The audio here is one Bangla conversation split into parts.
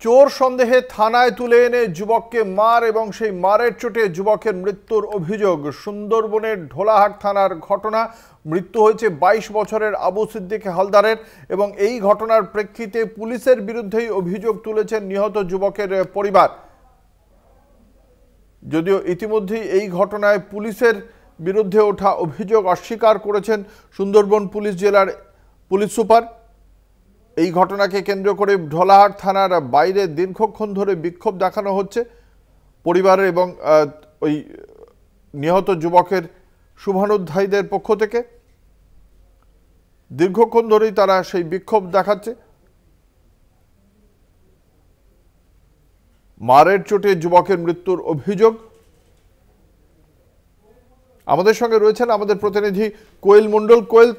চোর সন্দেহে থানায় তুলে এনে যুবককে মার এবং সেই মারের চোটে যুবকের মৃত্যুর অভিযোগ। সুন্দরবনের ঢোলাহাট থানার ঘটনা। মৃত্যু হয়েছে 22 বছরের আবু সিদ্দিক হালদারের এবং এই ঘটনার প্রেক্ষিতে পুলিশের বিরুদ্ধেই অভিযোগ তুলেছেন নিহত যুবকের পরিবার। যদিও ইতিমধ্যেই এই ঘটনায় পুলিশের বিরুদ্ধে ওঠা অভিযোগ অস্বীকার করেছেন সুন্দরবন পুলিশ জেলার পুলিশ সুপার। এই ঘটনাকে কেন্দ্র করে ঢোলাহাট থানার বাইরে দীর্ঘক্ষণ ধরে বিক্ষোভ দেখানো হচ্ছে পরিবারের এবং ওই নিহত যুবকের শুভানুধ্যায়ীদের পক্ষ থেকে। দীর্ঘক্ষণ ধরেই তারা সেই বিক্ষোভ দেখাচ্ছে। মারের চোটে যুবকের মৃত্যুর অভিযোগ। আমাদের সঙ্গে রয়েছেন আমাদের প্রতিনিধি কোয়েল মণ্ডল। কোয়েল,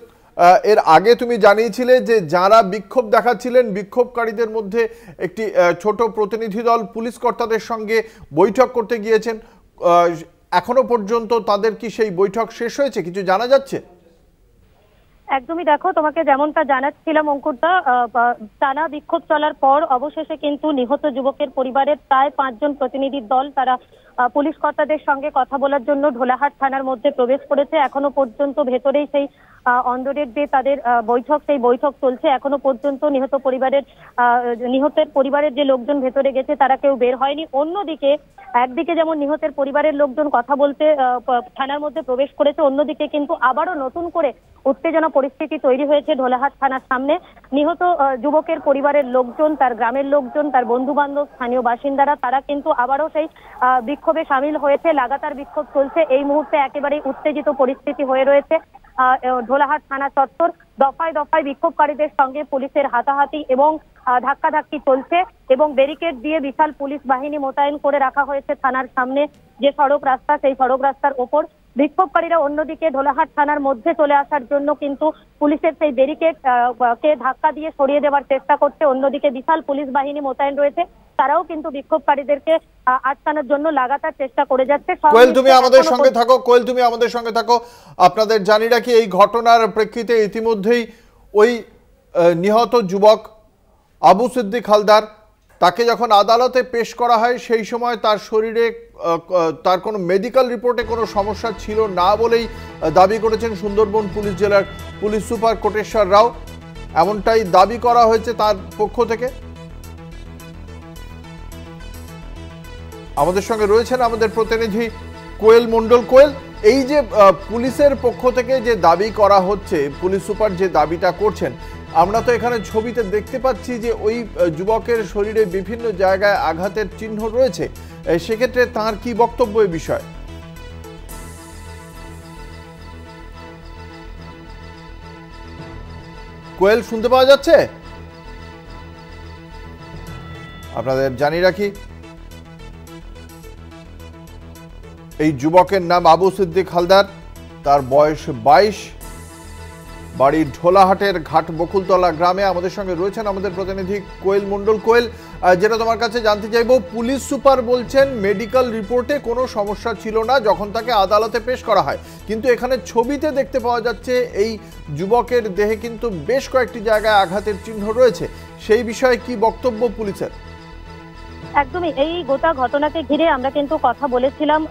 এর আগে তুমি জানিয়েছিলে যে যারা বিক্ষোভ দেখাচ্ছিলেন বিক্ষোভকারীদের মধ্যে একটি ছোট প্রতিনিধি দল পুলিশ কর্তাদের সঙ্গে বৈঠক করতে গিয়েছেন। এখনো পর্যন্ত তাদের কি সেই বৈঠক শেষ হয়েছে, কিছু জানা যাচ্ছে? একদমই, দেখো তোমাকে যেমনটা জানাচ্ছিলাম অঙ্কুরদা, টানা বিক্ষোভ চলার পর অবশেষে কিন্তু নিহত যুবকের পরিবারের প্রায় 5 জন প্রতিনিধির দল তারা পুলিশ কর্তাদের সঙ্গে কথা বলার জন্য ঢোলাহাট থানার মধ্যে প্রবেশ করেছে। এখনো পর্যন্ত ভেতরেই সেই অন্দরের যে তাদের বৈঠক, সেই বৈঠক চলছে। এখনো পর্যন্ত নিহতের পরিবারের যে লোকজন ভেতরে গেছে তারা কেউ বের হয়নি। অন্যদিকে একদিকে যেমন নিহতের পরিবারের লোকজন কথা বলতে থানার মধ্যে প্রবেশ করেছে, অন্যদিকে কিন্তু আবারও নতুন করে উত্তেজনা পরিস্থিতি তৈরি হয়েছে ঢোলাহাট থানার সামনে। নিহত যুবকের পরিবারের লোকজন, তার গ্রামের লোকজন, তার বন্ধু বান্ধব, স্থানীয় বাসিন্দারা তারা কিন্তু আবারও সেই বিক্ষোভে সামিল হয়েছে। লাগাতার বিক্ষোভ চলছে। এই মুহূর্তে একেবারে উত্তেজিত পরিস্থিতি হয়ে রয়েছে ঢোলাহাট থানা চত্বর। দফায় দফায় বিক্ষোভকারীদের সঙ্গে পুলিশের হাতাহাতি এবং ধাক্কাধাক্কি চলছে এবং ব্যারিকেড দিয়ে বিশাল পুলিশ বাহিনী মোতায়েন করে রাখা হয়েছে থানার সামনে যে সড়ক রাস্তা, সেই সড়ক রাস্তার ওপর। বিক্ষোভকারীরা অন্যদিকে ঢোলাহাট থানার মধ্যে চলে আসার জন্য কিন্তু পুলিশের সেই ব্যারিকেড কে ধাক্কা দিয়ে সরিয়ে দেওয়ার চেষ্টা করছে। অন্যদিকে বিশাল পুলিশ বাহিনী মোতায়েন রয়েছে, তারাও কিন্তু বিক্ষোভকারীদেরকে আটকানোর জন্য লাগাতার চেষ্টা করে যাচ্ছে। কোয়েল, তুমি আমাদের সঙ্গে থাকো। আপনাদের জানি রাখি এই ঘটনার প্রেক্ষিতে ইতিমধ্যেই ওই নিহত যুবক আবু সিদ্দিক হালদার তাকে যখন আদালতে পেশ করা হয় সেই সময় তার শরীরে তার কোনো মেডিকেল রিপোর্টে কোনো সমস্যা ছিল না বলেই দাবি করেছেন সুন্দরবন পুলিশ জেলার পুলিশ সুপার কোটেশ্বর রাও। এমনটাই দাবি করা হয়েছে তার পক্ষ থেকে। আমাদের সঙ্গে রয়েছেন আমাদের প্রতিনিধি কোয়েল মণ্ডল। কোয়েল, এই যে পুলিশের পক্ষ থেকে যে দাবি করা হচ্ছে, পুলিশ সুপার যে দাবিটা করছেন, আমরা তো এখানে ছবিতে দেখতে পাচ্ছি যে ওই যুবকের শরীরে বিভিন্ন জায়গায় আঘাতের চিহ্ন রয়েছে। সেক্ষেত্রে তার কি বক্তব্য এই বিষয়ে? কোয়েল, শুনতে পাওয়া যাচ্ছে? আপনাদের জানিয়ে রাখি এই যুবকের নাম আবু সিদ্দিক হালদার, তার বয়স 22, বাড়ি ঢোলাহাটের ঘাট বকুলতলা গ্রামে। আমাদের সঙ্গে রয়েছেন আমাদের প্রতিনিধি কোয়েল মণ্ডল। কোয়েল, যেটা তোমার কাছে জানতে চাইবো, পুলিশ সুপার বলছেন মেডিকেল রিপোর্টে কোনো সমস্যা ছিল না যখন তাকে আদালতে পেশ করা হয়, কিন্তু এখানে ছবিতে দেখতে পাওয়া যাচ্ছে এই যুবকের দেহে কিন্তু বেশ কয়েকটি জায়গায় আঘাতের চিহ্ন রয়েছে। সেই বিষয়ে কি বক্তব্য পুলিশের? একদমই, এই গোটা ঘটনাকে ঘিরে আমরা কিন্তু কথা বলেছিলাম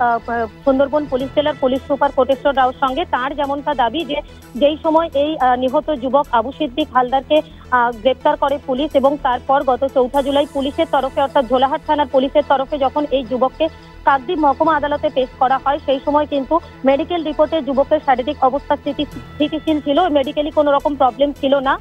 সুন্দরবন পুলিশ জেলার পুলিশ সুপার কোটেশ্বর রাওর সঙ্গে। তার যেমনটা দাবি যে যেই সময় এই নিহত যুবক আবু সিদ্দিক হালদারকে গ্রেপ্তার করে পুলিশ এবং তারপর গত 4 জুলাই পুলিশের তরফে অর্থাৎ ঢোলাহাট থানার পুলিশের তরফে যখন এই যুবককে কাকদ্বীপ মহকুমা আদালতে পেশ করা হয় সেই সময় কিন্তু মেডিকেল রিপোর্টে যুবকের শারীরিক অবস্থা স্থিতিশীল ছিল, মেডিকেলি কোনো রকম প্রবলেম ছিল না।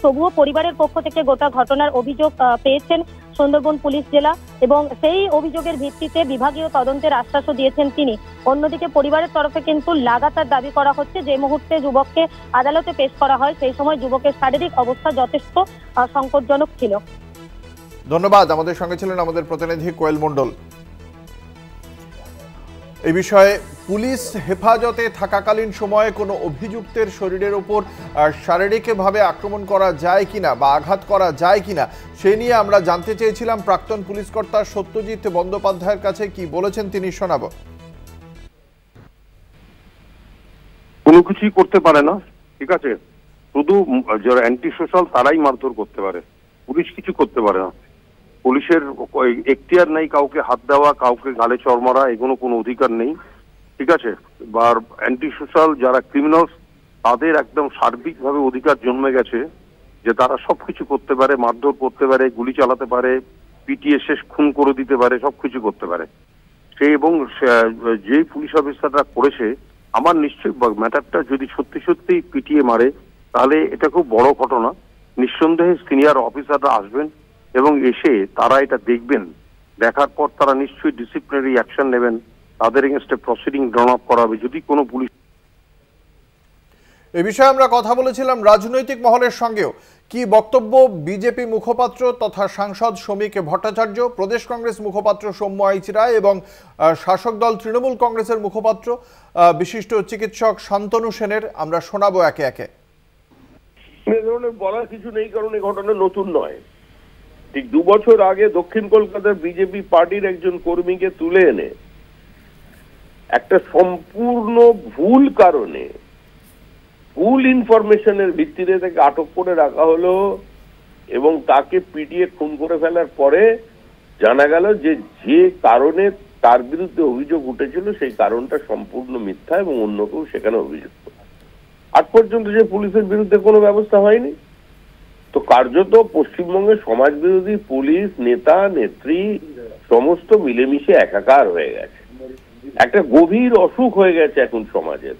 তবুও পরিবারের পক্ষ থেকে গোটা ঘটনার অভিযোগ পেয়েছেন সুন্দরবন পুলিশ জেলা এবং সেই অভিযোগের ভিত্তিতে বিভাগীয় তদন্তের আশ্বাসও দিয়েছেন তিনি। অন্যদিকে পরিবারের তরফে কিন্তু লাগাতার দাবি করা হচ্ছে যে মুহূর্তে যুবককে আদালতে পেশ করা হয় সেই সময় যুবকের শারীরিক অবস্থা যথেষ্ট সংকটজনক ছিল। ধন্যবাদ। আমাদের সঙ্গে ছিলেন আমাদের প্রতিনিধি কোয়েল মণ্ডল। এই বিষয়ে পুলিশ হেফাজতে থাকাকালীন সময়ে কোনো অভিযুক্তের শরীরের ওপর শারীরিকভাবে আক্রমণ করা যায় কিনা বা আঘাত করা যায় কিনা সে নিয়ে আমরা জানতে চেয়েছিলাম প্রাক্তন পুলিশ কর্তা সত্যজিৎ বন্দ্যোপাধ্যায়ের কাছে। কি বলেছেন তিনি শোনাবো। কোনো কিছুই করতে পারে না, ঠিক আছে, শুধু যারা অ্যান্টি সোশ্যাল তারাই মারধর করতে পারে, পুলিশ কিছু করতে পারে না। পুলিশের এখতিয়ার নেই কাউকে হাত দেওয়া, কাউকে গালে চড় মারা, এগুলো কোনো অধিকার নেই, ঠিক আছে। বা অ্যান্টি সোশ্যাল যারা ক্রিমিনালস তাদের একদম সার্বিকভাবে অধিকার জন্মে গেছে যে তারা সবকিছু করতে পারে, মারধর করতে পারে, গুলি চালাতে পারে, পিটিয়ে শেষ খুন করে দিতে পারে, সবকিছু করতে পারে সে। এবং যে পুলিশ অফিসাররা করেছে, আমার নিশ্চয়ই ম্যাটারটা যদি সত্যি সত্যি পিটিয়ে মারে তাহলে এটা খুব বড় ঘটনা। নিঃসন্দেহে সিনিয়র অফিসাররা আসবেন এবং এসে তারা এটা দেখবেন, দেখার পর তারা নিশ্চয়ই ডিসিপ্লিনারি অ্যাকশন নেবেন, তাদের এগেনস্টে প্রসিডিং ড্রন আপ করা হবে যদি কোনো পুলিশ। এ বিষয়ে আমরা কথা বলেছিলাম রাজনৈতিক মহলের সঙ্গেও। কি বক্তব্য বিজেপি মুখপাত্র তথা সাংসদ শ্রমিক ভট্টাচার্য, প্রদেশ কংগ্রেস মুখপাত্র সৌম্য আইচ রায় এবং শাসক দল তৃণমূল কংগ্রেসের মুখপাত্র বিশিষ্ট চিকিৎসক শান্তনু সেনের আমরা শোনাবো একে একে। এ ধরনের বলার কিছু নেই, কারণ এই ঘটনা নতুন নয়। ঠিক 2 বছর আগে দক্ষিণ কলকাতার বিজেপি পার্টির একজন কর্মীকে তুলে এনে একটা সম্পূর্ণ ভুল কারণে, ভুল ইনফরমেশনের ভিত্তিতে তাকে আটক করে রাখা হলো এবং তাকে পিটিয়ে খুন করে ফেলার পরে জানা গেল যে যে কারণে তার বিরুদ্ধে অভিযোগ উঠেছিল সেই কারণটা সম্পূর্ণ মিথ্যা এবং অন্য কেউ সেখানে অভিযুক্ত। আজ পর্যন্ত যে পুলিশের বিরুদ্ধে কোনো ব্যবস্থা হয়নি, তো কার্যত পশ্চিমবঙ্গের সমাজ বিরোধী পুলিশ নেতা নেত্রী সমস্ত মিলেমিশে একাকার হয়ে গেছে, একটা গভীর অসুখ হয়ে গেছে এখন সমাজের,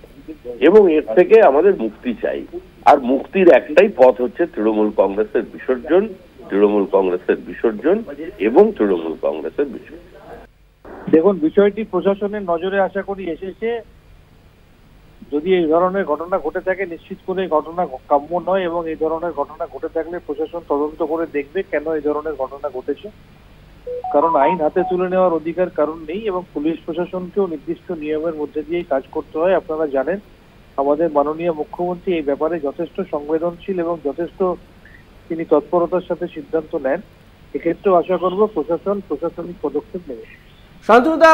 এবং এর থেকে আমাদের মুক্তি চাই। আর মুক্তির একটাই পথ হচ্ছে তৃণমূল কংগ্রেসের বিসর্জন, তৃণমূল কংগ্রেসের বিসর্জন এবং তৃণমূল কংগ্রেসের বিসর্জন। দেখুন, বিষয়টি প্রশাসনের নজরে আশা করি এসেছে। যদি এই ধরনের ঘটনা ঘটে থাকে নিশ্চিত করে এই ঘটনা কাম্য নয়, এবং এই ধরনের ঘটনা ঘটে থাকলে প্রশাসন তদন্ত করে দেখবে কেন এই ধরনের ঘটনা ঘটেছে। কারণ আইন হাতে তুলে নেওয়ার অধিকার কারণ নেই, এবং পুলিশ প্রশাসনকেও নির্দিষ্ট নিয়মের মধ্যে দিয়েই কাজ করতে হয়। আপনারা জানেন আমাদের মাননীয় মুখ্যমন্ত্রী এই ব্যাপারে যথেষ্ট সংবেদনশীল এবং যথেষ্ট তিনি তৎপরতার সাথে সিদ্ধান্ত নেন। এক্ষেত্রেও আশা করব প্রশাসন প্রশাসনিক পদক্ষেপ নেবে। শান্তনুদা,